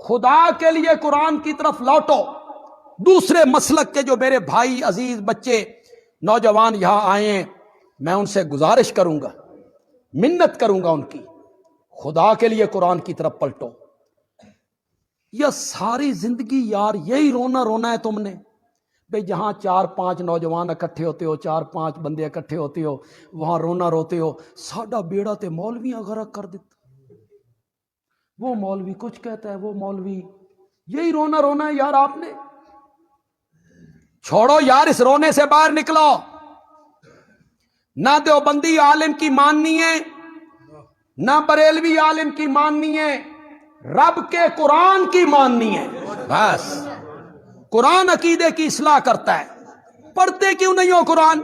خدا کے لیے قرآن کی طرف لوٹو. دوسرے مسلک کے جو میرے بھائی عزیز بچے نوجوان یہاں آئے ہیں، میں ان سے گزارش کروں گا، منت کروں گا ان کی، خدا کے لیے قرآن کی طرف پلٹو. یہ ساری زندگی یار یہی رونا رونا ہے تم نے بھئی. جہاں 4-5 نوجوان اکٹھے ہوتے ہو، 4-5 بندے اکٹھے ہوتے ہو، وہاں رونا روتے ہو ساڈا بیڑا تے مولویاں غرق کر دیتا، وہ مولوی کچھ کہتا ہے، وہ مولوی. یہی رونا رونا ہے یار آپ نے. چھوڑو یار، اس رونے سے باہر نکلو. نہ دیوبندی عالم کی ماننی ہے، نہ بریلوی عالم کی ماننی ہے، رب کے قرآن کی ماننی ہے. بس قرآن عقیدے کی اصلاح کرتا ہے. پڑھتے کیوں نہیں ہو قرآن؟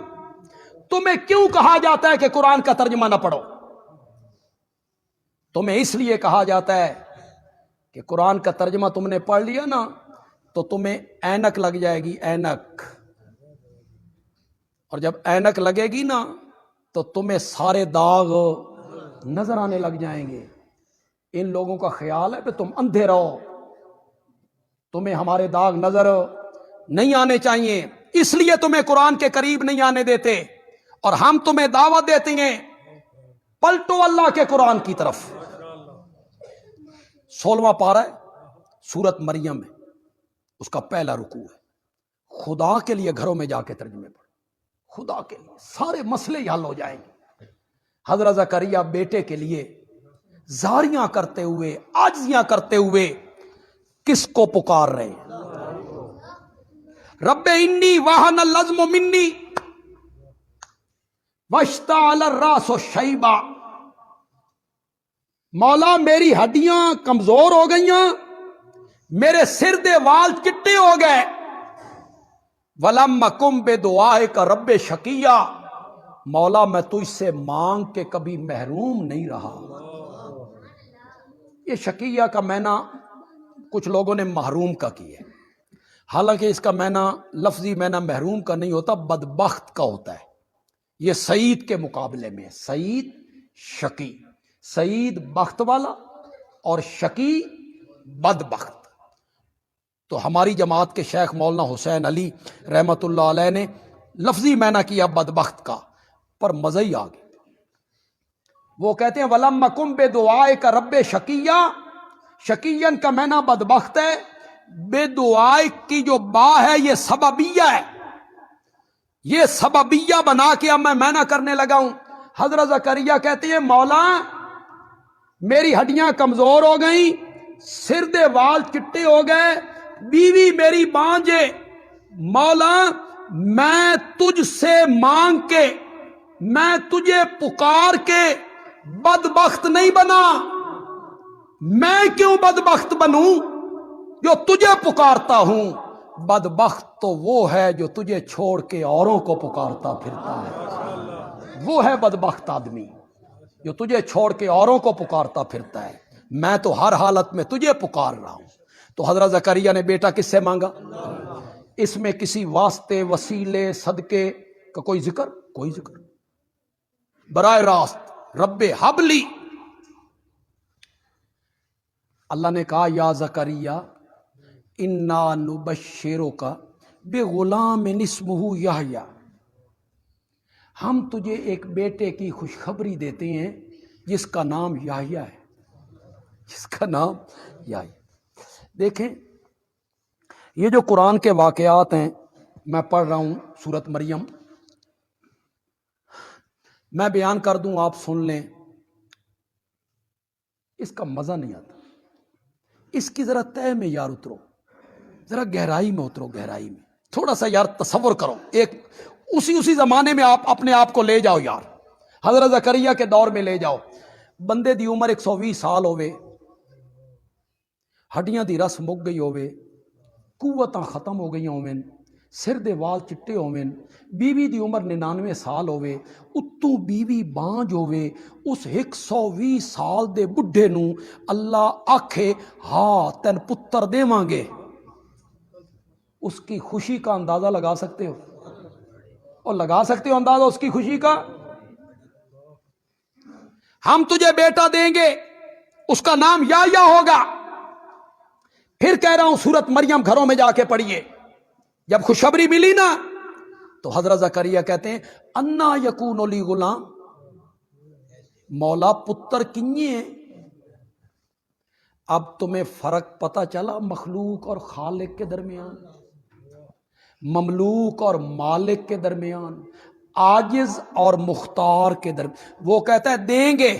تمہیں کیوں کہا جاتا ہے کہ قرآن کا ترجمہ نہ پڑھو؟ تمہیں اس لیے کہا جاتا ہے کہ قرآن کا ترجمہ تم نے پڑھ لیا نا تو تمہیں اینک لگ جائے گی، اینک. اور جب اینک لگے گی نا تو تمہیں سارے داغ نظر آنے لگ جائیں گے. ان لوگوں کا خیال ہے کہ تم اندھے رہو، تمہیں ہمارے داغ نظر نہیں آنے چاہیے، اس لیے تمہیں قرآن کے قریب نہیں آنے دیتے. اور ہم تمہیں دعوت دیتے ہیں پلٹو اللہ کے قرآن کی طرف. 16واں پارہ ہے سورت مریم میں، اس کا پہلا رکوع ہے. خدا کے لیے گھروں میں جا کے ترجمے پڑھو، خدا کے لیے سارے مسئلے حل ہو جائیں گے. حضرت زکریا بیٹے کے لیے زاریاں کرتے ہوئے، عاجزیاں کرتے ہوئے کس کو پکار رہے ہیں؟ رب انی وہن العظم منی واشتعل الراس شیبا. مولا میری ہڈیاں کمزور ہو گئیاں، میرے سر دے وال چٹے ہو گئے. ولم اکن بدعائک رب شقیا. مولا میں تجھ سے مانگ کے کبھی محروم نہیں رہا. یہ شقیہ کا معنی کچھ لوگوں نے محروم کا کیا ہے، حالانکہ اس کا معنی لفظی معنی محروم کا نہیں ہوتا، بدبخت کا ہوتا ہے. یہ سعید کے مقابلے میں سعید شقی، سعید بخت والا اور شقی بدبخت. تو ہماری جماعت کے شیخ مولانا حسین علی رحمت اللہ علیہ نے لفظی معنی کیا بدبخت کا، پر مزہ ہی آ گیا. وہ کہتے ہیں وَلَمَّ كُمْ بِدُعَائِكَ رَبِّ شَقِيًّا. شقیًّا کا معنی بدبخت ہے. بے دعائے کی جو با ہے یہ سببیہ ہے، یہ سببیہ بنا کے اب میں معنی کرنے لگا ہوں. حضرت زکریا کہتے ہیں مولا میری ہڈیاں کمزور ہو گئیں، سر دے وال چٹے ہو گئے، بیوی میری بانجے. مولا میں تجھ سے مانگ کے، میں تجھے پکار کے بدبخت نہیں بنا. میں کیوں بدبخت بنوں جو تجھے پکارتا ہوں؟ بدبخت تو وہ ہے جو تجھے چھوڑ کے اوروں کو پکارتا پھرتا ہے. وہ ہے بدبخت آدمی جو تجھے چھوڑ کے اوروں کو پکارتا پھرتا ہے. میں تو ہر حالت میں تجھے پکار رہا ہوں. تو حضرت زکریا نے بیٹا کس سے مانگا؟ اس میں کسی واسطے، وسیلے، صدقے کا کوئی ذکر؟ کوئی ذکر. براہ راست رب حبلی. اللہ نے کہا یا زکریا انا نبشرک بغلام اسمہ یحییٰ. ہم تجھے ایک بیٹے کی خوشخبری دیتے ہیں جس کا نام یحییٰ ہے، جس کا نام یحییٰ. دیکھیں یہ جو قرآن کے واقعات ہیں، میں پڑھ رہا ہوں سورت مریم، میں بیان کر دوں آپ سن لیں، اس کا مزہ نہیں آتا. اس کی ذرا تہ میں یار اترو، ذرا گہرائی میں اترو، گہرائی میں تھوڑا سا یار تصور کرو. ایک اسی زمانے میں آپ اپنے آپ کو لے جاؤ یار، حضرت زکریا کے دور میں لے جاؤ. بندے دی عمر 120 سال ہوئے، ہڈیاں دی رس مک گئی ہوئے، قوتاں ختم ہو گئی ہوئے، سر دے وال چٹے ہوئے، بیوی دی عمر 99 سال ہوئے، اتوں بیوی بانج ہوئے. اس 120 سال دے بڈھے نو اللہ آکھے ہاں تین پتر دیواں گے. اس کی خوشی کا اندازہ لگا سکتے ہو؟ اور لگا سکتے ہو اندازہ اس کی خوشی کا؟ ہم تجھے بیٹا دیں گے، اس کا نام یحییٰ ہوگا. کہہ رہا ہوں سورت مریم گھروں میں جا کے پڑھیے. جب خوشخبری ملی نا تو حضرت زکریا کہتے ہیں انا یکون لی غلام، مولا پتر کنیے. اب تمہیں فرق پتہ چلا مخلوق اور خالق کے درمیان، مملوک اور مالک کے درمیان، عاجز اور مختار کے درمیان. وہ کہتا ہے دیں گے،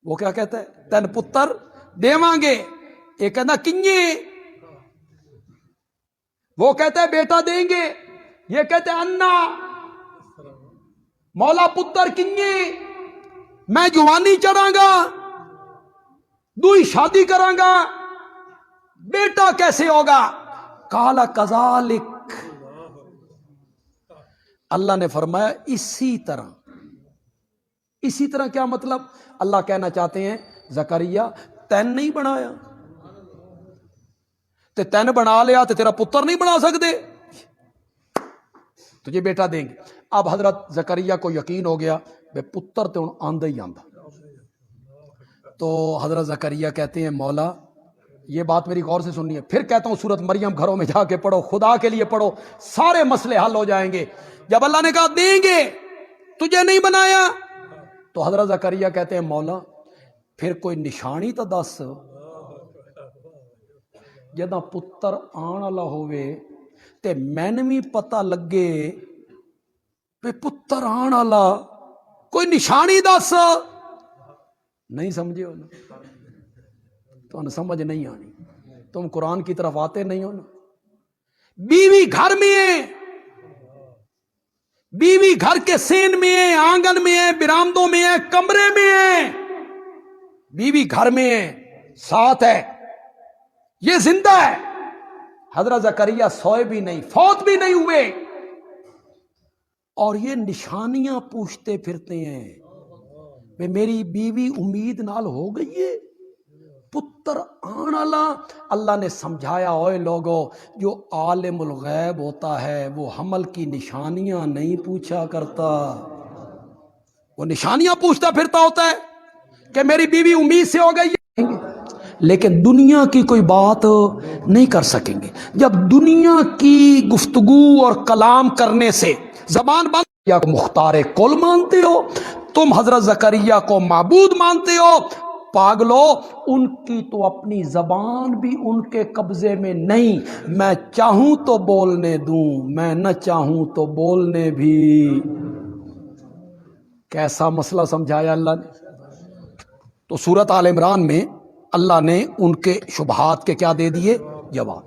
وہ کیا کہتا ہے تین پتر دیواں گے، یہ کہنا کنیے. وہ کہتا ہے بیٹا دیں گے، یہ کہتے ہیں انا، مولا پتر کنیے، میں جوانی چڑھاں گا، دوئی شادی کراں گا، بیٹا کیسے ہوگا؟ قال کذالک، اللہ نے فرمایا اسی طرح. اسی طرح کیا مطلب؟ اللہ کہنا چاہتے ہیں زکریا تین نہیں بنایا تے تین بنا لیا تے تیرا پتر نہیں بنا سکتے، تجھے بیٹا دیں گے. اب حضرت زکریا کو یقین ہو گیا بے پتر تے ہن آندا ہی آندا. تو حضرت زکریا کہتے ہیں مولا یہ بات میری غور سے سننی ہے. پھر کہتا ہوں سورت مریم گھروں میں جا کے پڑھو، خدا کے لیے پڑھو، سارے مسئلے حل ہو جائیں گے. جب اللہ نے کہا دیں گے، تجھے نہیں بنایا، تو حضرت زکریا کہتے ہیں مولا پھر کوئی نشانی تو دس، جداں پتر آن والا ہوئے تے مینوں بھی پتہ لگے پہ پتر آن والا، کوئی نشانی دس. نہیں سمجھے ہو نا، تو سمجھ نہیں آنی، تم قرآن کی طرف آتے نہیں ہو نا. بیوی گھر میں ہے، بیوی گھر کے سین میں ہے، آنگن میں ہے، برآمدوں میں ہے، کمرے میں ہے، بیوی گھر میں ہے، ساتھ ہے، یہ زندہ ہے. حضرت زکریا سوئے بھی نہیں، فوت بھی نہیں ہوئے، اور یہ نشانیاں پوچھتے پھرتے ہیں کہ میری بیوی امید نال ہو گئی ہے، پتر آن والا. اللہ نے سمجھایا اوے لوگو، جو عالم الغیب ہوتا ہے وہ حمل کی نشانیاں نہیں پوچھا کرتا، وہ نشانیاں پوچھتا پھرتا ہوتا ہے کہ میری بیوی امید سے ہو گئی ہے، لیکن دنیا کی کوئی بات نہیں کر سکیں گے. جب دنیا کی گفتگو اور کلام کرنے سے زبان بند، یا مختار کل مانتے ہو تم، حضرت زکریا کو معبود مانتے ہو، پاگلو ان کی تو اپنی زبان بھی ان کے قبضے میں نہیں. میں چاہوں تو بولنے دوں، میں نہ چاہوں تو بولنے بھی. کیسا مسئلہ سمجھایا اللہ نے. تو سورت آل عمران میں اللہ نے ان کے شبہات کے کیا دے دیے؟ جواب.